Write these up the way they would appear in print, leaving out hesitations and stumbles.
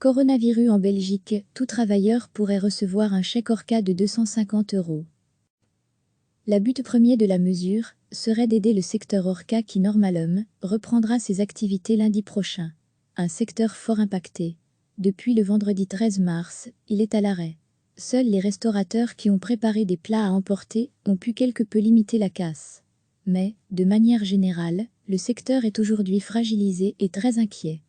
Coronavirus en Belgique, tout travailleur pourrait recevoir un chèque Orca de 250 €. Le but premier de la mesure serait d'aider le secteur Orca qui, normalement, reprendra ses activités lundi prochain. Un secteur fort impacté. Depuis le vendredi 13 mars, il est à l'arrêt. Seuls les restaurateurs qui ont préparé des plats à emporter ont pu quelque peu limiter la casse. Mais, de manière générale, le secteur est aujourd'hui fragilisé et très inquiet.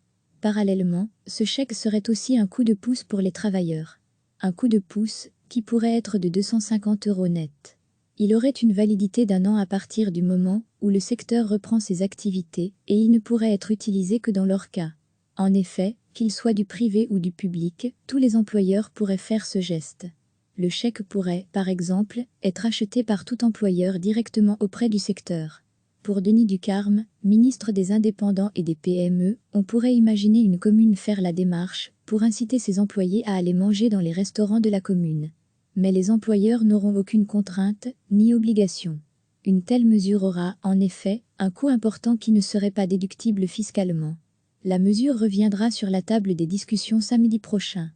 Parallèlement, ce chèque serait aussi un coup de pouce pour les travailleurs. Un coup de pouce qui pourrait être de 250 € net. Il aurait une validité d'1 an à partir du moment où le secteur reprend ses activités et il ne pourrait être utilisé que dans leur cas. En effet, qu'il soit du privé ou du public, tous les employeurs pourraient faire ce geste. Le chèque pourrait, par exemple, être acheté par tout employeur directement auprès du secteur. Pour Denis Ducarme, ministre des Indépendants et des PME, on pourrait imaginer une commune faire la démarche pour inciter ses employés à aller manger dans les restaurants de la commune. Mais les employeurs n'auront aucune contrainte ni obligation. Une telle mesure aura, en effet, un coût important qui ne serait pas déductible fiscalement. La mesure reviendra sur la table des discussions samedi prochain.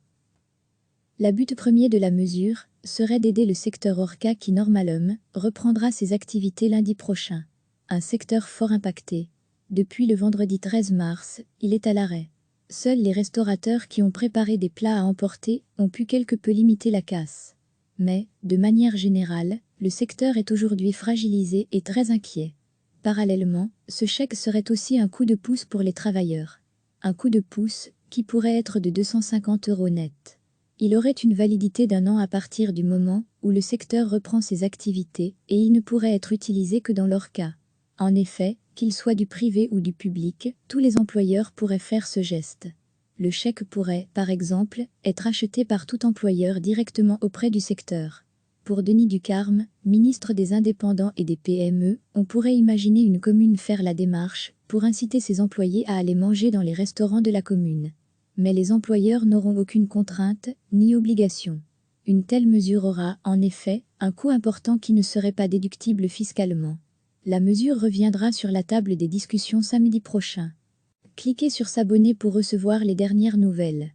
Le but premier de la mesure serait d'aider le secteur Orca qui, normalement, reprendra ses activités lundi prochain. Un secteur fort impacté. Depuis le vendredi 13 mars, il est à l'arrêt. Seuls les restaurateurs qui ont préparé des plats à emporter ont pu quelque peu limiter la casse. Mais, de manière générale, le secteur est aujourd'hui fragilisé et très inquiet. Parallèlement, ce chèque serait aussi un coup de pouce pour les travailleurs. Un coup de pouce qui pourrait être de 250 € net. Il aurait une validité d'1 an à partir du moment où le secteur reprend ses activités et il ne pourrait être utilisé que dans leur cas. En effet, qu'il soit du privé ou du public, tous les employeurs pourraient faire ce geste. Le chèque pourrait, par exemple, être acheté par tout employeur directement auprès du secteur. Pour Denis Ducarme, ministre des Indépendants et des PME, on pourrait imaginer une commune faire la démarche pour inciter ses employés à aller manger dans les restaurants de la commune. Mais les employeurs n'auront aucune contrainte ni obligation. Une telle mesure aura, en effet, un coût important qui ne serait pas déductible fiscalement. La mesure reviendra sur la table des discussions samedi prochain. Cliquez sur s'abonner pour recevoir les dernières nouvelles.